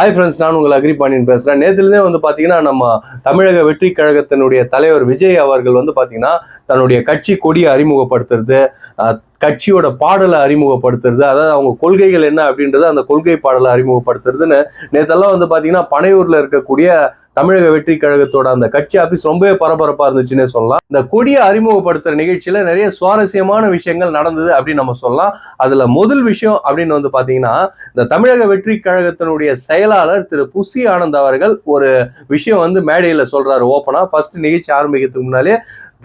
Hi friends, நான் உங்கள் agri Pandian பேசுகிறேன். நேற்றுலேருந்தே பார்த்தீங்கன்னா நம்ம தமிழக வெற்றி கழகத்தினுடைய தலைவர் விஜய் அவர்கள் பார்த்தீங்கன்னா தன்னுடைய கட்சி கொடியை அறிமுகப்படுத்துறது, கட்சியோட பாடலை அறிமுகப்படுத்துறது, அதாவது அவங்க கொள்கைகள் என்ன அப்படின்றத அந்த கொள்கை பாடலை அறிமுகப்படுத்துறதுன்னு நேற்றெல்லாம் பார்த்தீங்கன்னா பனையூரில் இருக்கக்கூடிய தமிழக வெற்றி கழகத்தோட அந்த கட்சி ஆஃபீஸ் ரொம்பவே பரபரப்பாக இருந்துச்சுன்னே சொல்லலாம். இந்த கொடியை அறிமுகப்படுத்துகிற நிகழ்ச்சியில் நிறைய சுவாரஸ்யமான விஷயங்கள் நடந்தது அப்படின்னு நம்ம சொல்லலாம். அதில் முதல் விஷயம் அப்படின்னு பார்த்தீங்கன்னா, இந்த தமிழக வெற்றி கழகத்தினுடைய செயலாளர் திரு புசி ஆனந்த் அவர்கள் ஒரு விஷயம் மேடையில் சொல்றாரு ஓப்பனா. ஃபர்ஸ்ட் நிகழ்ச்சி ஆரம்பிக்கிறதுக்கு முன்னாலே,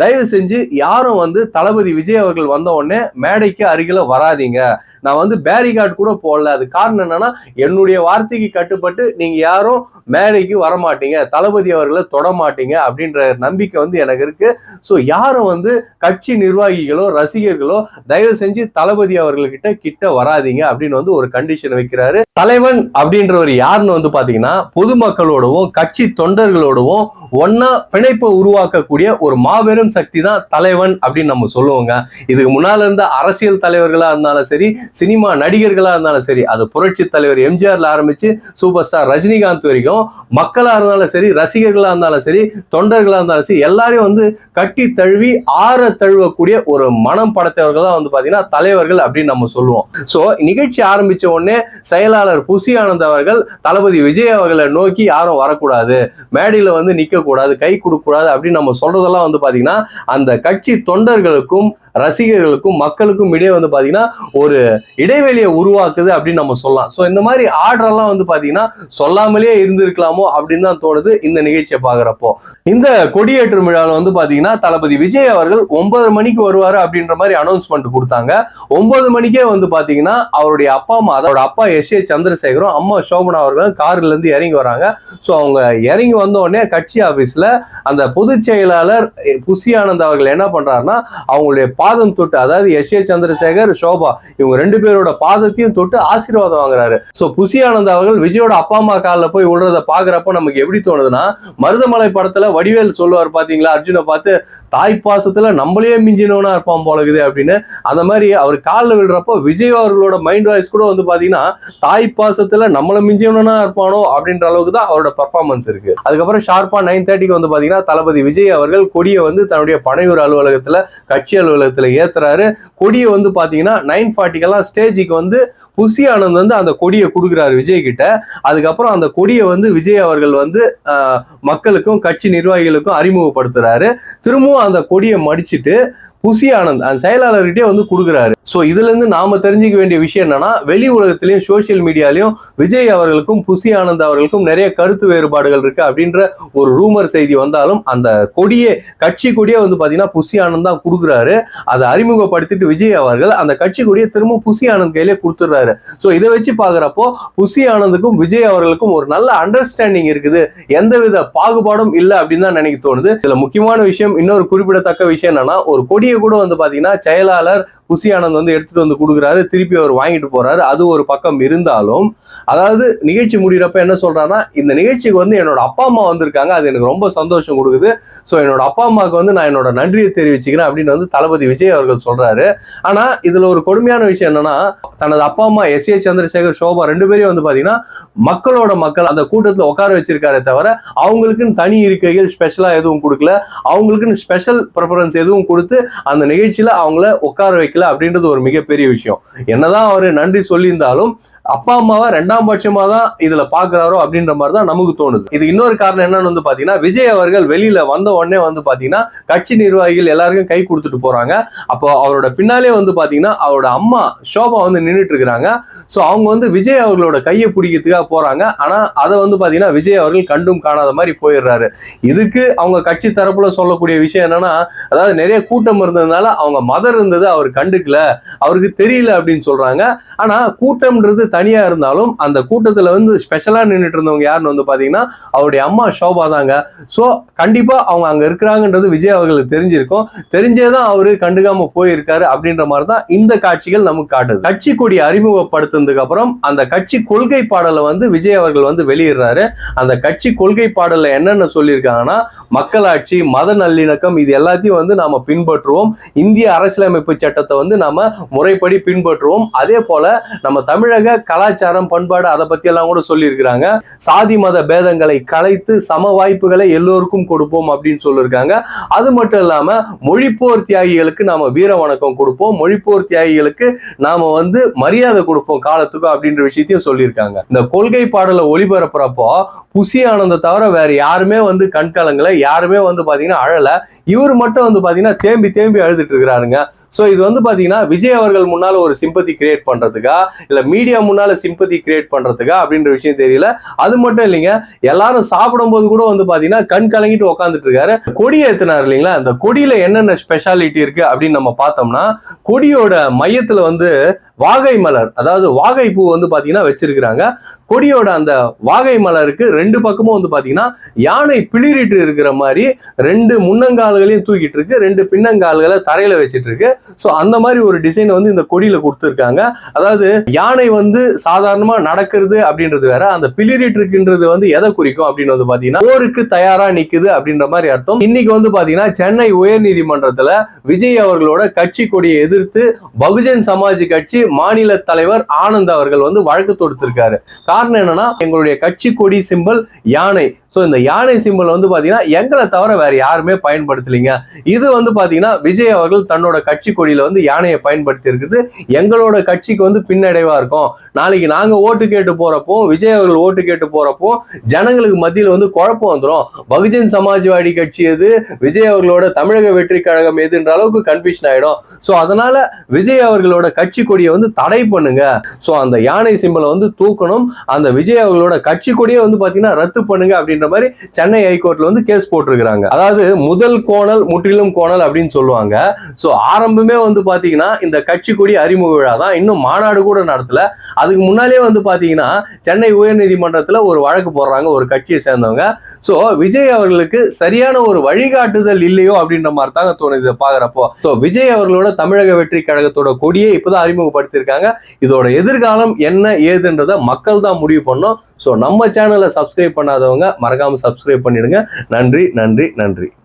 தயவு செஞ்சு யாரும் தளபதி விஜய் அவர்கள் வந்த உடனே மேடைக்கு அருகில வராதீங்க. நான் பேரிகார்டு கூட போடல. அது காரணம் என்னன்னா, என்னுடைய வார்த்தைக்கு கட்டுப்பட்டு நீங்க யாரும் மேடைக்கு வரமாட்டீங்க, தளபதி அவர்களை தொட மாட்டீங்க அப்படின்ற நம்பிக்கை எனக்கு இருக்கு. ஸோ யாரும் கட்சி நிர்வாகிகளோ ரசிகர்களோ தயவு செஞ்சு தளபதி அவர்கள்கிட்ட கிட்ட வராதீங்க அப்படின்னு ஒரு கண்டிஷன் வைக்கிறாரு. தலைவன் அப்படின்றவர் யாருன்னு பாத்தீங்கன்னா, பொதுமக்களோடவும் கட்சி தொண்டர்களோடவும் ஒன்னா பிணைப்பை உருவாக்கக்கூடிய ஒரு மாபெரும் சக்தி தான் தலைவன் அப்படின்னு நம்ம சொல்லுவோங்க. இதுக்கு முன்னால இருந்த அரசியல் தலைவர்களா இருந்தாலும் சரி, சினிமா நடிகர்களா இருந்தாலும் சரி, அது புரட்சி தலைவர் எம்ஜிஆர்ல ஆரம்பிச்சு சூப்பர் ஸ்டார் ரஜினிகாந்த் வரைக்கும், மக்களா இருந்தாலும் சரி, ரசிகர்களா இருந்தாலும் சரி, தொண்டர்களா இருந்தாலும் சரி, எல்லாரையும் கட்டி தழுவி ஆற தழுவக்கூடிய ஒரு மனம் படைத்தவர்கள் தான் பாத்தீங்கன்னா தலைவர்கள் அப்படின்னு நம்ம சொல்லுவோம். சோ நிகழ்ச்சி ஆரம்பிச்ச உடனே செயலாளர் புசி ஆனந்த் அவர்கள் தளபதி விஜய் அவர்களை நோக்கி யாரும் வரக்கூடாது, மேடையில நிக்க கூடாது, கை கொடுக்க கூடாது அப்படின்னு நம்ம சொல்றதெல்லாம் பாத்தீங்கன்னா அந்த கட்சி தொண்டர்களுக்கும் ரசிகர்களுக்கும் மக்களுக்கும் இடையே பாத்தீங்கன்னா ஒரு இடைவெளியை உருவாக்குது அப்படின்னு நம்ம சொல்லலாம். சோ இந்த மாதிரி ஆர்டர் எல்லாம் பாத்தீங்கன்னா சொல்லாமலே இருந்திருக்கலாமோ அப்படின்னு தான் தோணுது இந்த நிகழ்ச்சியை பாக்குறப்போ. இந்த கொடியேற்றும் விழாவில் பாத்தீங்கன்னா தளபதி விஜய் அவர்கள் 9 மணிக்கு வருவாரு அப்படின்ற மாதிரி அனௌன்ஸ்மெண்ட் கொடுத்தாங்க. 9 மணிக்கே பாத்தீங்கன்னா அவருடைய அப்பா அம்மா, அதோட அப்பா எஸ்.ஏ. சந்திரசேகரும் அம்மா சோபனா அவர்களும் கார்ல இருந்து இறங்கி வராங்க. சோ அவங்க இறங்கி வந்த உடனே கட்சி ஆபீஸ்ல அந்த பொதுச் செயலாளர் புசி ஆனந்த் அவர்கள் என்ன பண்றாருன்னா, அவங்களுடைய பாதம் தொட்டு, அதாவது எஸ்.ஏ. சந்திரசேகர், சோபா இவங்க 2 பேரோட பாதத்தையும் தொட்டு ஆசீர்வாதம் வாங்குறாரு. சோ புசி ஆனந்த் அவர்கள் விஜயோட அப்பா அம்மா காலில் போய் விடுறத பாக்குறப்ப நமக்கு எப்படி தோணுதுன்னா, மருதமலை படத்துல வடிவேல் சொல்லுவார் பாத்தீங்களா, அர்ஜுனை பார்த்து, தாய் பாசத்துல நம்மளே மிஞ்சினவனா இருப்பான் போலகுது அப்படின்னு. அந்த மாதிரி அவர் காலில் விடுறப்போ விஜய் அவர்களோட மைண்ட் வாய்ஸ் கூட பாத்தீங்கன்னா தாய் பாசத்துல நம்மள மிஞ்சினவனா இருப்பானோ அப்படின்ற அளவுக்கு தான் அவரோட பெர்ஃபார்மன்ஸ் இருக்கு. அதுக்கப்புறம் ஷார்ப்பா 9:30க்கு பாத்தீங்கன்னா தளபதி விஜய் அவர்கள் கொடியை தன்னுடைய பனையூர் அலுவலகத்துல, கட்சி அலுவலகத்துல ஏத்துறாரு. கொடியை பாத்தீங்கன்னா 9:40 ஸ்டேஜுக்கு புசி ஆனந்த் அந்த கொடியை கொடுக்குறாரு விஜய் கிட்ட. அதுக்கப்புறம் அந்த கொடியை விஜய் அவர்கள் மக்களுக்கும் கட்சி நிர்வாகிகளுக்கும் அறிமுகப்படுத்துறாரு. திரும்பவும் அந்த கொடியை மடிச்சுட்டு புசி ஆனந்த் அந்த செயலாளர்கிட்டே கொடுக்குறாரு. சோ இதுல இருந்து நாம தெரிஞ்சுக்க வேண்டிய விஷயம் என்னன்னா, வெளி உலகத்திலையும் சோசியல் மீடியாலையும் விஜய் அவர்களுக்கும் புசி ஆனந்த் அவர்களுக்கும் நிறைய கருத்து வேறுபாடுகள் இருக்கு அப்படின்ற ஒரு ரூமர் செய்தி வந்தாலும், அந்த கொடியே, கட்சி கொடியே பாத்தீங்கன்னா புசி ஆனந்த் தான் கொடுக்குறாரு. அதை அறிமுகப்படுத்திட்டு விஜய் அவர்கள் அந்த கட்சி கொடியை திரும்ப புசி ஆனந்த் கையிலே கொடுத்துடுறாரு. சோ இதை வச்சு பாக்குறப்போ புசி ஆனந்துக்கும் விஜய் அவர்களுக்கும் ஒரு நல்ல அண்டர்ஸ்டாண்டிங் இருக்குது, எந்தவித பாகுபாடும் இல்லை அப்படின்னு தான் நினைக்க தோணுது. இதுல முக்கியமான விஷயம், இன்னொரு குறிப்பிடத்தக்க விஷயம் என்னன்னா, ஒரு கொடியை கூட பாத்தீங்கன்னா செயலாளர் புசி ஆனந்த் எடுத்துட்டு கொடுக்குறாரு, திருப்பி அவர் வாங்கிட்டு போறாரு. அது ஒரு பக்கம் இருந்தாலும், அதாவது நிகழ்ச்சி முடிகிறப்ப என்ன சொல்றாருன்னா, இந்த நிகழ்ச்சிக்கு என்னோட அப்பா அம்மா வந்திருக்காங்க, அது எனக்கு ரொம்ப சந்தோஷம் கொடுக்குது. சோ என்னோட அப்பா அம்மாவுக்கு நான் என்னோட நன்றியை தெரிவிச்சுக்கிறேன் அப்படின்னு தளபதி விஜய் அவர்கள் சொல்றாரு. ஆனா இதுல ஒரு கொடுமையான விஷயம் என்னன்னா, தனது அப்பா அம்மா எஸ்.ஏ. சந்திரசேகர், சோபா 2 பேரையும் பாத்தீங்கன்னா மக்களோட மக்கள் அந்த கூட்டத்துல உட்கார வச்சிருக்காரே தவிர, அவங்களுக்குன்னு தனி இருக்கைகள் ஸ்பெஷலா எதுவும் கொடுக்கல, அவங்களுக்குன்னு ஸ்பெஷல் ப்ரிஃபரன்ஸ் எதுவும் கொடுத்து அந்த நிகழ்ச்சியில அவங்கள உட்கார வைக்கல அப்படின்றது ஒரு மிகப்பெரிய விஷயம். என்னதான் அவரு நன்றி சொல்லியிருந்தாலும் அப்பா அம்மாவை 2ஆம் பட்சமா தான் இதுல பாக்குறாரோ அப்படின்ற மாதிரி தான் நமக்கு தோணுது. இது இன்னொரு காரணம் என்னன்னு பாத்தீங்கன்னா, விஜய் அவர்கள் வெளியில வந்த உடனே பாத்தீங்கன்னா கட்சி நிர்வாகிகள் எல்லாருக்கும் கை கொடுத்துட்டு போறாங்க. அப்போ அவரோட பின்னாலே பாத்தீங்கன்னா அவரோட அம்மா சோபா நின்றுட்டு இருக்கிறாங்க. சோ அவங்க விஜய் அவர்களோட கையை பிடிக்கிறதுக்காக போறாங்க. ஆனா அதை பாத்தீங்கன்னா விஜய் அவர்கள் கண்டும் காணாத மாதிரி போயிடுறாரு. இதுக்கு அவங்க கட்சி தரப்புல சொல்லக்கூடிய விஷயம் என்னன்னா, அதாவது நிறைய கூட்டம் இருந்ததுனால அவங்க மதர் இருந்தது அவர் கண்டுக்கல, அவருக்கு தெரியல அப்படின்னு சொல்றாங்க. ஆனா கூட்டம்ன்றது தனியா இருந்தாலும் அந்த கூட்டத்துல ஸ்பெஷலா நின்றுட்டு இருந்தவங்க யாருன்னு பாத்தீங்கன்னா அவருடைய அம்மா சோபா தாங்க. சோ கண்டிப்பா அவங்க அங்க இருக்கிறாங்கன்றது விஜய் அவர்களுக்கு தெரிஞ்சிருக்கும், தெரிஞ்சேதான் அவரு கண்டுக்காம போயிருக்காரு அப்படின்ற மாதிரிதான் இந்த காட்சிகள் நமக்கு காட்டுது. கட்சி கொடி அறிமுகப்படுத்தினதுக்கு அப்புறம் அந்த கட்சி கொள்கை பாடலை விஜய் அவர்கள் வெளியிடுறாரு. அந்த கட்சி கொள்கை பாடல்ல என்னென்ன சொல்லியிருக்காங்கன்னா, மக்களாட்சி, மத நல்லிணக்கம், இது எல்லாத்தையும் நாம பின்பற்றுவோம், பின்பற்றுவோம். இந்திய அரசியலமைப்பு சட்டத்தை வந்து நாம முறைப்படி பின்பற்றுவோம். அதே போல நம்ம தமிழக கலாச்சாரம், பண்பாடு அதை பத்தி எல்லாம் கூட சொல்லி இருக்கிறாங்க. சாதி மத பேதங்களை கலைத்து சம வாய்ப்புகளை எல்லோருக்கும் கொடுப்போம் அப்படின்னு சொல்லியிருக்காங்க. அது மட்டும் இல்லாம மொழிப்போர் தியாகிகளுக்கு நாம வீர வணக்கம் கொடுப்போம், மொழிப்போர் தியாகிகளுக்கு நாம வந்து மரியாதை கொடுப்போம் காலத்துக்கும் அப்படின்ற விஷயத்தையும் சொல்லியிருக்காங்க. இந்த கொள்கை பாடலை ஒளிபரப்புறப்போ புசி ஆனந்த தவிர வேற யாருமே வந்து கண்கலங்கல, யாருமே வந்து பாத்தீங்கன்னா அழல. இவர் மட்டும் வந்து பாத்தீங்கன்னா தேம்பி தேம்பி அழுதுட்டு இருக்கிறாருங்க. சோ இது வந்து பாத்தீங்கன்னா விஜய் அவர்கள் முன்னால ஒரு சிம்பத்தி கிரியேட் பண்றதுக்கா இல்ல மீடியா முன்னால சிம்பத்தி கிரியேட் பண்றதுக்கா அப்படின்ற விஷயம் தெரியல. அது மட்டும் இல்லைங்க, எல்லாரும் சாப்பிடும் போது கூட வந்து பாத்தீங்கன்னா கண் கலங்கிட்டு உட்காந்துட்டு இருக்காரு. கொடி ஏத்தினார் இல்லைங்களா, அந்த கொடியில என்னென்ன ஸ்பெஷாலிட்டி இருக்கு அப்படின்னு நம்ம பார்த்தோம்னா, கொடியோட மையத்துல வந்து வாகை மலர், அதாவது வாகை பூ வந்து பாத்தீங்கன்னா வச்சிருக்கிறாங்க. கொடியோட அந்த வாகை மலருக்கு ரெண்டு பக்கமும் வந்து பாத்தீங்கன்னா யானை பிளிரிட்டு இருக்கிற மாதிரி ரெண்டு முன்னங்கால்களையும் தூக்கிட்டு இருக்கு, ரெண்டு பின்னங்கால்களை தரையில வச்சிட்டு இருக்கு. சோ அந்த மாதிரி ஒரு டிசைன் வந்து இந்த கொடியில கொடுத்திருக்காங்க. அதாவது யானை வந்து சாதாரணமா நடக்கிறது அப்படின்றது வேற, அந்த பிளிரிட்டு இருக்குன்றது வந்து எதை குறிக்கும் அப்படின்னு வந்து பாத்தீங்கன்னா போருக்கு தயாரா நிக்குது அப்படின்ற மாதிரி அர்த்தம். இன்னைக்கு வந்து பாத்தீங்கன்னா சென்னை உயர் நீதிமன்றத்துல விஜய் அவர்களோட கட்சி கொடியை எதிர்த்து பகுஜன் சமாஜ் கட்சி மாநில தலைவர் ஆனந்த் அவர்கள் வந்து வழக்கு தொடுத்திருக்காரு. காரணம் என்னன்னா, எங்களுடைய கட்சி கொடி சிம்பல் யானை. சோ இந்த யானை சிம்பல் வந்து பாத்தீங்கன்னா எங்களை தவிர வேற யாருமே பயன்படுத்தலீங்க. இது வந்து பாத்தீங்கன்னா விஜய் அவர்கள் தன்னோட கட்சி கொடியில வந்து யானையை பயன்படுத்தி இருக்குது. எங்களோட கட்சிக்கு வந்து பின்னடைவா இருக்கும். நாளைக்கு நாங்க ஓட்டு கேட்டு போறப்போ, விஜய் அவர்கள் ஓட்டு கேட்டு போறப்போ ஜனங்களுக்கு மத்தியில் வந்து குழப்பம் வந்துடும். பகுஜன் சமாஜ்வாடி கட்சி எது, விஜய் அவர்களோட தமிழக வெற்றி கழகம் எதுன்ற அளவுக்கு கன்ஃபியூஷன் ஆயிடும். சோ அதனால விஜய் அவர்களோட கட்சி கொடியை வந்து தடை பண்ணுங்க. சோ அந்த யானை சிம்பலை வந்து தூக்கணும், அந்த விஜய் அவர்களோட கட்சி கொடியை வந்து பாத்தீங்கன்னா ரத்து பண்ணுங்க அப்படின்ற மாதிரி சென்னை ஹைகோர்ட்ல வந்து கேஸ் போட்டிருக்கிறாங்க. அதாவது முதல் கோணல் முற்றிலும் கோணல் அப்படின்னு சொல்லுவாங்க. சோ ஆரம்பமே வந்து பாத்தீங்கன்னா இந்த கட்சி கொடி அறிமுக விழா தான், இன்னும் மாநாடு கூட நடத்தல. அதுக்கு முன்னாலே வந்து பாத்தீங்கன்னா சென்னை உயர் நீதிமன்றத்துல ஒரு வழக்கு போடுறாங்க ஒரு கட்சியை சேர்ந்தவங்க. சோ விஜய் அவர்களுக்கு சரியான ஒரு வழிகாட்டுதல் இல்லையோ அப்படின்ற மாதிரி தாங்க தோணுது பாக்குறப்போ. சோ விஜய் அவர்களோட தமிழக வெற்றி கழகத்தோட கொடியை இப்பதான் அறிமுகப்படுத்தியிருக்காங்க. இதோட எதிர்காலம் என்ன ஏதுன்றத மக்கள் தான் முடிவு பண்ணும். சோ நம்ம சேனலை சப்ஸ்கிரைப் பண்ணாதவங்க மறக்காம சப்ஸ்கிரைப் பண்ணிடுங்க. நன்றி நன்றி நன்றி.